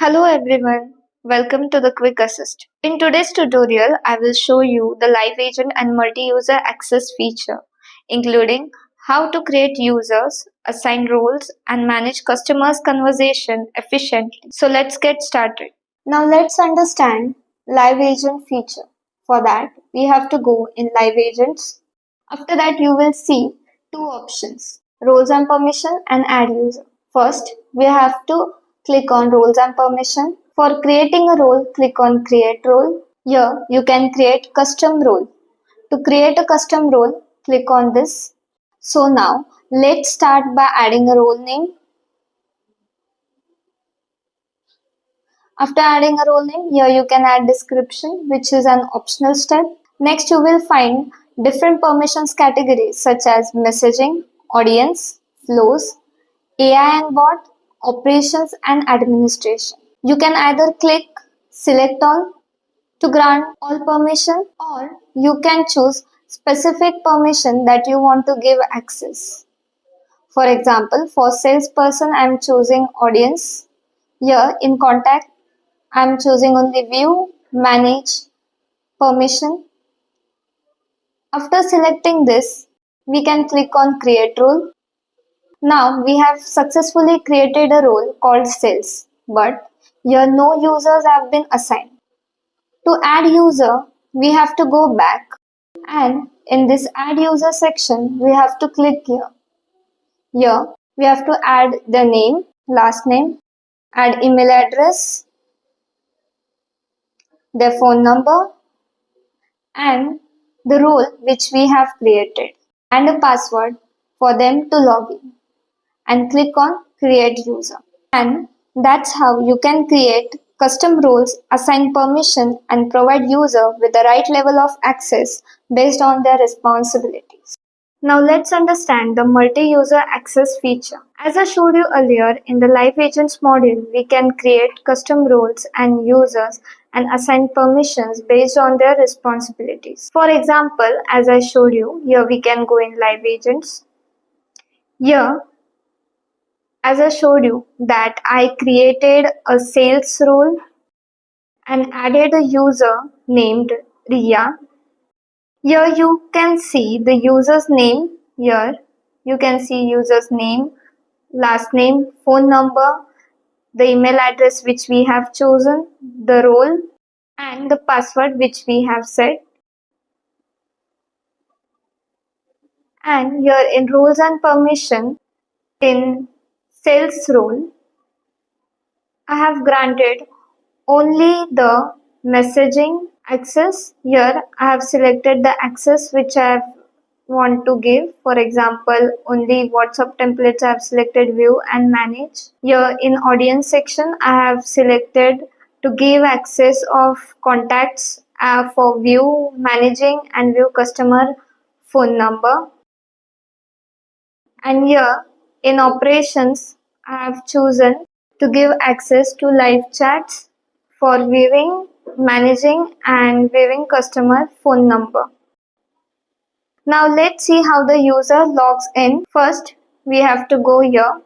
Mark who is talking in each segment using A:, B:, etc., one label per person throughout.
A: Hello everyone, welcome to the Quick Assist. In today's tutorial, I will show you the live agent and multi-user access feature, including how to create users, assign roles, and manage customers' conversation efficiently. So let's get started. Now let's understand live agent feature. For that, we have to go in live agents. After that, you will see two options, roles and permission and add user. First, we have to click on roles and permission. For creating a role, click on create role. Here, you can create custom role. To create a custom role, click on this. So now, let's start by adding a role name. After adding a role name, here you can add description, which is an optional step. Next, you will find different permissions categories such as messaging, audience, flows, AI and bot, operations and administration. You can either click select all to grant all permission, or you can choose specific permission that you want to give access. For example, for salesperson, I am choosing audience. Here in contact, I am choosing only view, manage, permission. After selecting this, we can click on create role. Now we have successfully created a role called sales, but here no users have been assigned. To add user, we have to go back, and in this add user section, we have to click here. Here we have to add the name, last name, add email address, their phone number, and the role which we have created, and a password for them to log in, and click on create user. And that's how you can create custom roles, assign permission, and provide user with the right level of access based on their responsibilities. Now let's understand the multi-user access feature. As I showed you earlier, in the Live Agents module, we can create custom roles and users and assign permissions based on their responsibilities. For example, as I showed you, here we can go in Live Agents. Here, as I showed you that I created a sales role and added a user named Ria. Here you can see the user's name. Here you can see user's name, last name, phone number, the email address which we have chosen, the role, and the password which we have set. And here in roles and permission, in sales role, I have granted only the messaging access. Here I have selected the access which I want to give. For example, only WhatsApp templates I have selected view and manage. Here in audience section I have selected to give access of contacts for view, managing, and view customer phone number. And here in operations I have chosen to give access to live chats for viewing, managing, and viewing customer phone number. Now let's see how the user logs in. First, we have to go here,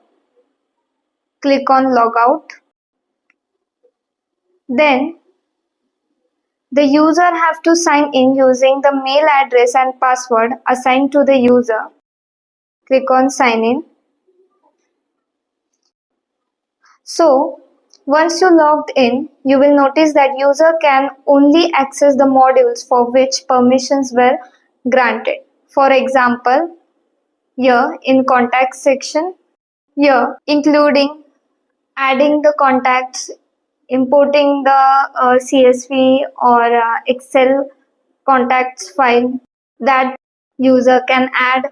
A: click on logout. Then the user have to sign in using the mail address and password assigned to the user. Click on sign in. So once you logged in, you will notice that user can only access the modules for which permissions were granted. For example, here in contact section, here including adding the contacts, importing the CSV or Excel contacts file that user can add.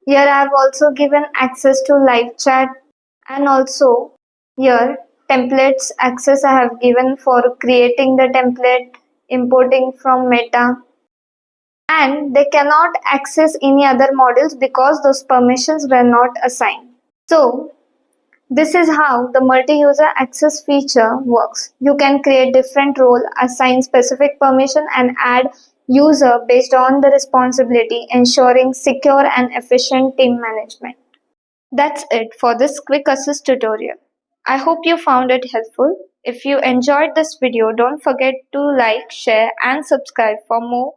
A: Here I have also given access to live chat, and also here templates access I have given for creating the template, importing from Meta, and they cannot access any other modules because those permissions were not assigned. So this is how the multi-user access feature works. You can create different role, assign specific permission, and add user based on the responsibility, ensuring secure and efficient team management. That's it for this Quick Assist tutorial. I hope you found it helpful. If you enjoyed this video, don't forget to like, share and subscribe for more